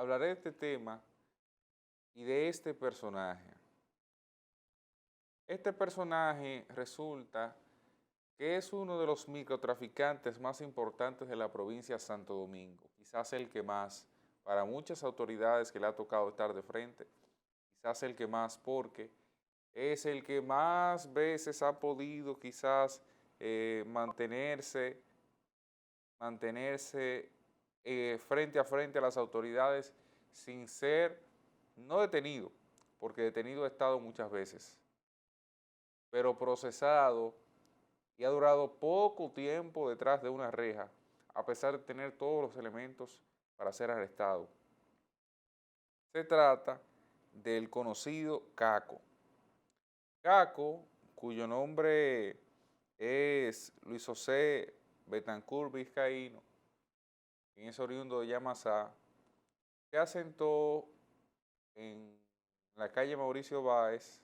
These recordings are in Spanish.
hablaré de este tema y de este personaje. Este personaje resulta que es uno de los microtraficantes más importantes de la provincia de Santo Domingo, quizás el que más, para muchas autoridades que le ha tocado estar de frente, quizás el que más porque es el que más veces ha podido quizás mantenerse frente a frente a las autoridades sin ser, no detenido, porque detenido ha estado muchas veces, pero procesado y ha durado poco tiempo detrás de una reja, a pesar de tener todos los elementos para ser arrestado. Se trata del conocido Caco. Caco, cuyo nombre es Luis José Betancourt Vizcaíno, quien es oriundo de Yamasá, se asentó en la calle Mauricio Báez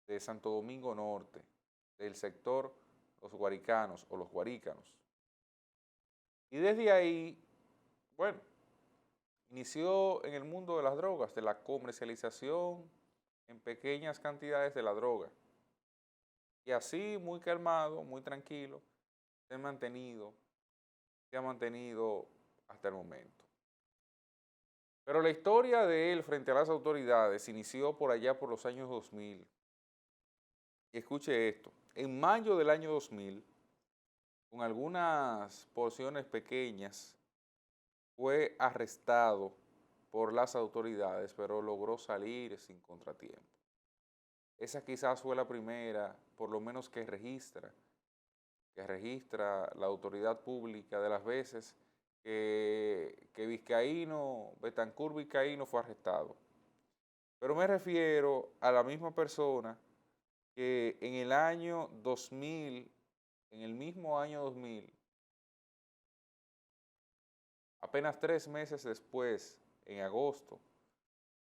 de Santo Domingo Norte, del sector Los Guaricanos o Los Guarícanos. Y desde ahí, bueno, inició en el mundo de las drogas, de la comercialización en pequeñas cantidades de la droga. Y así, muy calmado, muy tranquilo, se ha mantenido, se ha mantenido hasta el momento. Pero la historia de él frente a las autoridades inició por allá por los años 2000. Y escuche esto, en mayo del año 2000, con algunas porciones pequeñas, fue arrestado por las autoridades, pero logró salir sin contratiempo. Esa quizás fue la primera, por lo menos que registra la autoridad pública de las veces que Vizcaíno, Betancourt Vizcaíno fue arrestado. Pero me refiero a la misma persona que en el año 2000, en el mismo año 2000, apenas 3 meses después, en agosto,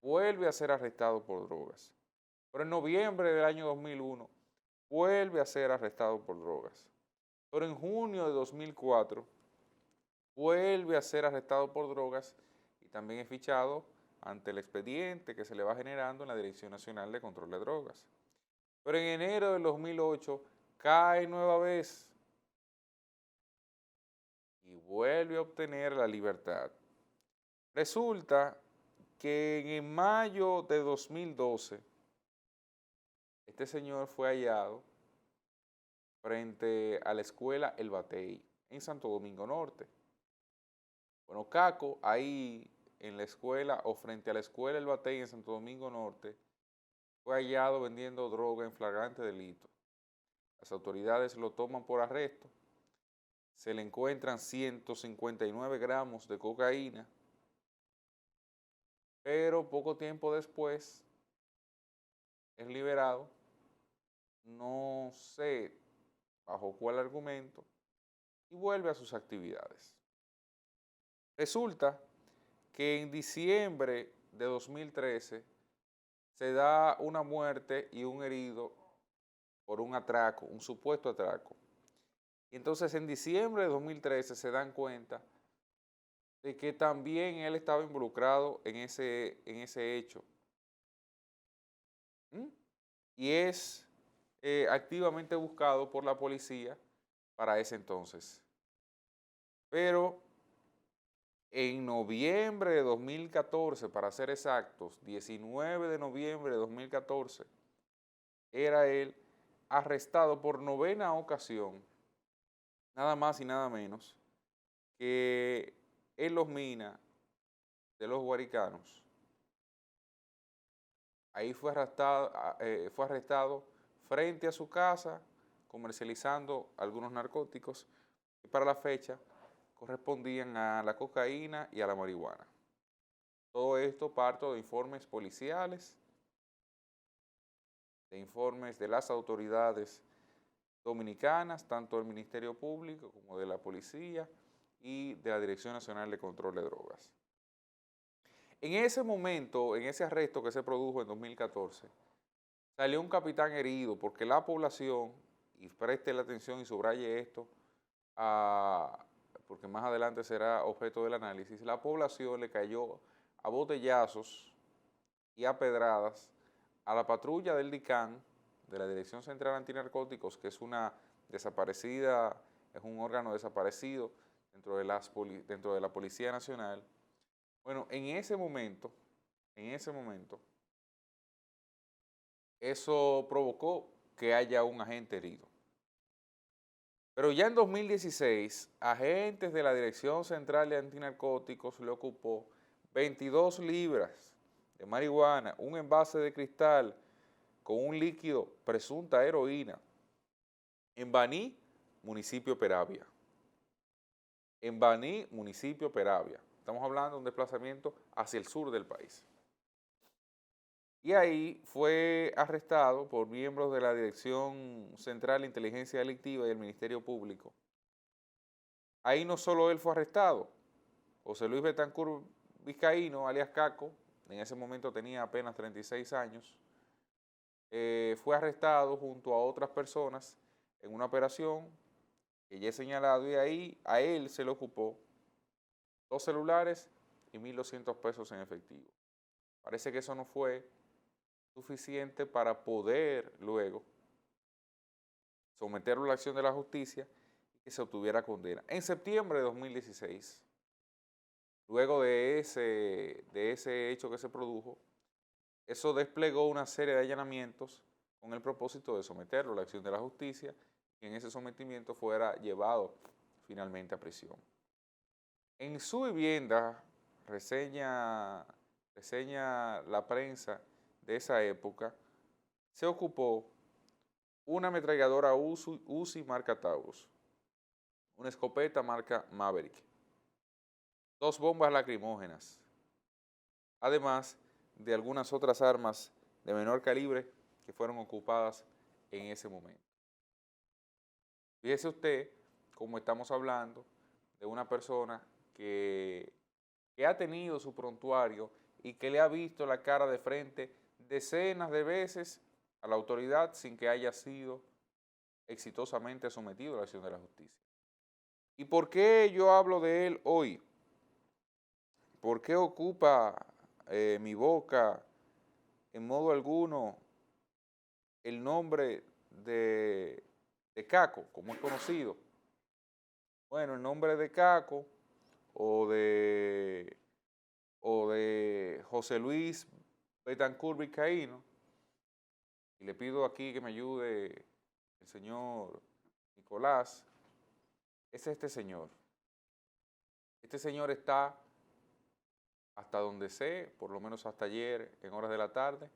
vuelve a ser arrestado por drogas. Pero en noviembre del año 2001, vuelve a ser arrestado por drogas. Pero en junio de 2004, vuelve a ser arrestado por drogas y también es fichado ante el expediente que se le va generando en la Dirección Nacional de Control de Drogas. Pero en enero del 2008 cae nueva vez y vuelve a obtener la libertad. Resulta que en mayo de 2012, este señor fue hallado frente a la escuela El Batey, en Santo Domingo Norte. Bueno, Caco, ahí en la escuela o frente a la escuela El Batey en Santo Domingo Norte, fue hallado vendiendo droga en flagrante delito. Las autoridades lo toman por arresto, se le encuentran 159 gramos de cocaína, pero poco tiempo después es liberado, no sé bajo cuál argumento, y vuelve a sus actividades. Resulta que en diciembre de 2013 se da una muerte y un herido por un atraco, un supuesto atraco. Y entonces en diciembre de 2013 se dan cuenta de que también él estaba involucrado en ese hecho. ¿Mm? Y es activamente buscado por la policía para ese entonces. Pero en noviembre de 2014, para ser exactos, 19 de noviembre de 2014, era él arrestado por novena ocasión, nada más y nada menos, que en Los Minas de los Guaricanos. Ahí fue arrestado frente a su casa, comercializando algunos narcóticos que para la fecha correspondían a la cocaína y a la marihuana. Todo esto parto de informes policiales, de informes de las autoridades dominicanas, tanto del Ministerio Público como de la Policía y de la Dirección Nacional de Control de Drogas. En ese momento, en ese arresto que se produjo en 2014, salió un capitán herido porque la población, y preste la atención y subraye esto, porque más adelante será objeto del análisis, la población le cayó a botellazos y a pedradas a la patrulla del DICAN, de la Dirección Central Antinarcóticos, que es una desaparecida, es un órgano desaparecido dentro de la Policía Nacional. Bueno, en ese momento, eso provocó que haya un agente herido. Pero ya en 2016, agentes de la Dirección Central de Antinarcóticos le ocupó 22 libras de marihuana, un envase de cristal con un líquido presunta heroína en Baní, municipio Peravia. En Baní, municipio Peravia. Estamos hablando de un desplazamiento hacia el sur del país. Y ahí fue arrestado por miembros de la Dirección Central de Inteligencia Delictiva y el Ministerio Público. Ahí no solo él fue arrestado, José Luis Betancur Vizcaíno, alias Caco, en ese momento tenía apenas 36 años, fue arrestado junto a otras personas en una operación que ya he señalado, y ahí a él se le ocupó 2 celulares y 1.200 pesos en efectivo. Parece que eso no fue suficiente para poder luego someterlo a la acción de la justicia y que se obtuviera condena. En septiembre de 2016, luego de ese hecho que se produjo, eso desplegó una serie de allanamientos con el propósito de someterlo a la acción de la justicia y en ese sometimiento fuera llevado finalmente a prisión. En su vivienda, reseña la prensa de esa época, se ocupó una ametralladora Uzi marca Taurus, una escopeta marca Maverick, 2 bombas lacrimógenas, además de algunas otras armas de menor calibre que fueron ocupadas en ese momento. Fíjese usted cómo estamos hablando de una persona que ha tenido su prontuario y que le ha visto la cara de frente decenas de veces a la autoridad sin que haya sido exitosamente sometido a la acción de la justicia. ¿Y por qué yo hablo de él hoy? ¿Por qué ocupa mi boca en modo alguno el nombre de Caco, como es conocido? Bueno, el nombre de Caco o de José Luis Betancur Vizcaíno, y le pido aquí que me ayude el señor Nicolás, es este señor. Este señor está, hasta donde sé, por lo menos hasta ayer, en horas de la tarde,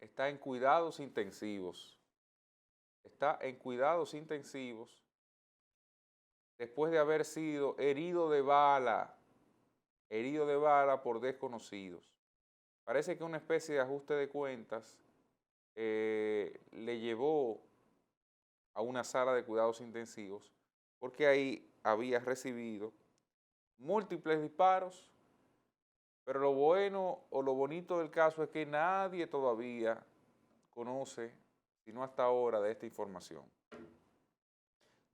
está en cuidados intensivos. Está en cuidados intensivos después de haber sido herido de bala por desconocidos. Parece que una especie de ajuste de cuentas le llevó a una sala de cuidados intensivos porque ahí había recibido múltiples disparos, pero lo bueno o lo bonito del caso es que nadie todavía conoce, sino hasta ahora, de esta información.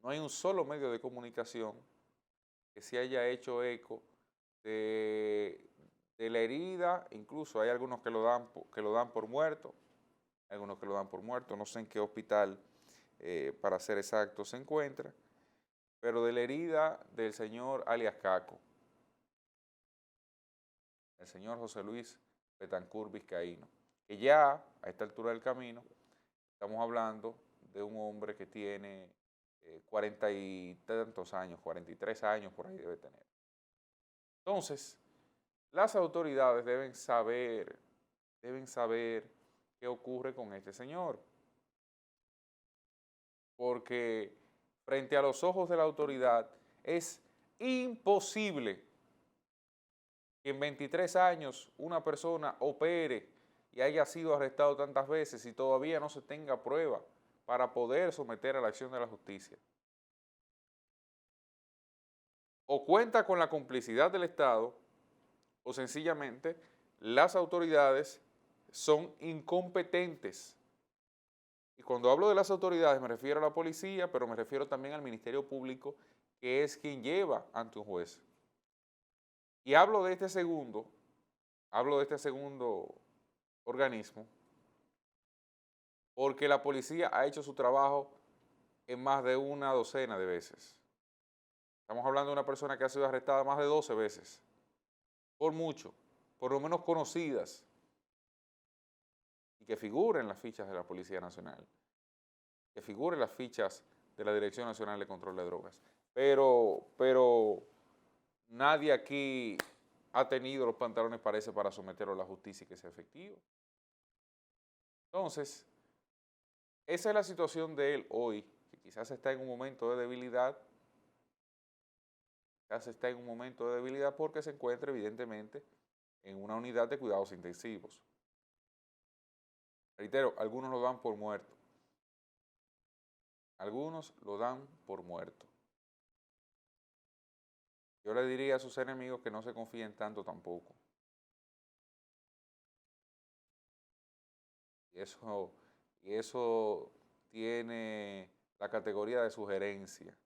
No hay un solo medio de comunicación que se haya hecho eco de la herida. Incluso hay algunos que lo dan por muerto, no sé en qué hospital, para ser exacto, se encuentra, pero de la herida del señor alias Caco, el señor José Luis Betancur Vizcaíno, que ya a esta altura del camino estamos hablando de un hombre que tiene 40 y tantos años, 43 años por ahí debe tener. Entonces, las autoridades deben saber qué ocurre con este señor, porque frente a los ojos de la autoridad es imposible que en 23 años una persona opere y haya sido arrestado tantas veces y todavía no se tenga prueba para poder someter a la acción de la justicia. O cuenta con la complicidad del Estado o sencillamente las autoridades son incompetentes. Y cuando hablo de las autoridades me refiero a la policía, pero me refiero también al Ministerio Público que es quien lleva ante un juez. Y hablo de este segundo organismo, porque la policía ha hecho su trabajo en más de una docena de veces. Estamos hablando de una persona que ha sido arrestada más de 12 veces, por mucho, por lo menos conocidas, y que figura en las fichas de la Policía Nacional, que figure en las fichas de la Dirección Nacional de Control de Drogas. Pero nadie aquí ha tenido los pantalones para someterlo a la justicia y que sea efectivo. Entonces, esa es la situación de él hoy, que quizás está en un momento de debilidad, porque se encuentra evidentemente en una unidad de cuidados intensivos. Reitero, algunos lo dan por muerto. Algunos lo dan por muerto. Yo le diría a sus enemigos que no se confíen tanto tampoco. Y eso tiene la categoría de sugerencia,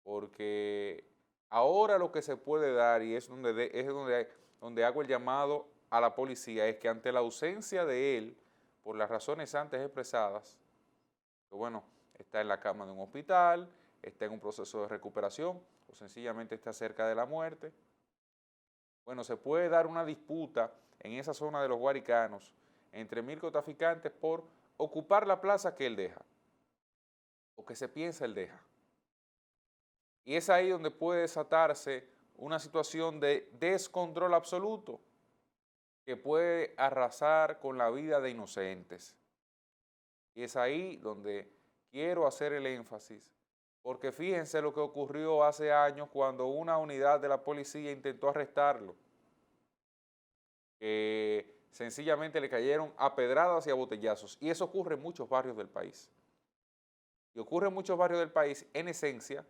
porque ahora lo que se puede dar, y es donde hago el llamado a la policía, es que ante la ausencia de él, por las razones antes expresadas, que bueno, está en la cama de un hospital, está en un proceso de recuperación, o sencillamente está cerca de la muerte, bueno, se puede dar una disputa en esa zona de los Guaricanos entre microtraficantes por ocupar la plaza que él deja, o que se piensa él deja. Y es ahí donde puede desatarse una situación de descontrol absoluto que puede arrasar con la vida de inocentes. Y es ahí donde quiero hacer el énfasis, porque fíjense lo que ocurrió hace años cuando una unidad de la policía intentó arrestarlo, que sencillamente le cayeron a pedradas y a botellazos. Y eso ocurre en muchos barrios del país. Y ocurre en muchos barrios del país en esencia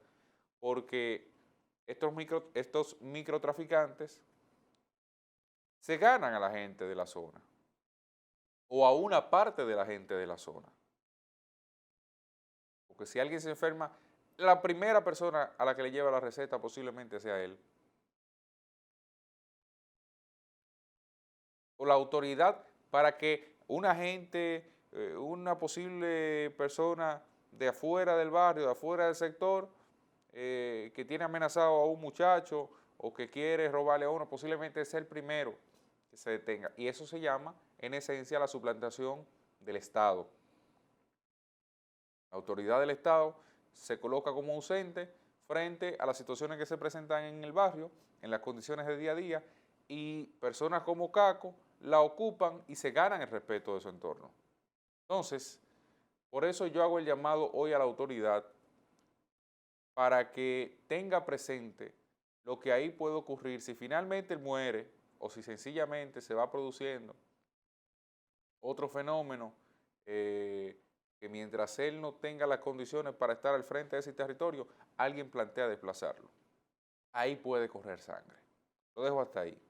porque estos microtraficantes se ganan a la gente de la zona o a una parte de la gente de la zona. Porque si alguien se enferma, la primera persona a la que le lleva la receta posiblemente sea él. O la autoridad para que una gente, una posible persona de afuera del barrio, de afuera del sector, que tiene amenazado a un muchacho o que quiere robarle a uno, posiblemente es el primero que se detenga. Y eso se llama, en esencia, la suplantación del Estado. La autoridad del Estado se coloca como ausente frente a las situaciones que se presentan en el barrio, en las condiciones de día a día, y personas como Caco la ocupan y se ganan el respeto de su entorno. Entonces, por eso yo hago el llamado hoy a la autoridad para que tenga presente lo que ahí puede ocurrir si finalmente él muere o si sencillamente se va produciendo otro fenómeno que mientras él no tenga las condiciones para estar al frente de ese territorio, alguien plantea desplazarlo. Ahí puede correr sangre. Lo dejo hasta ahí.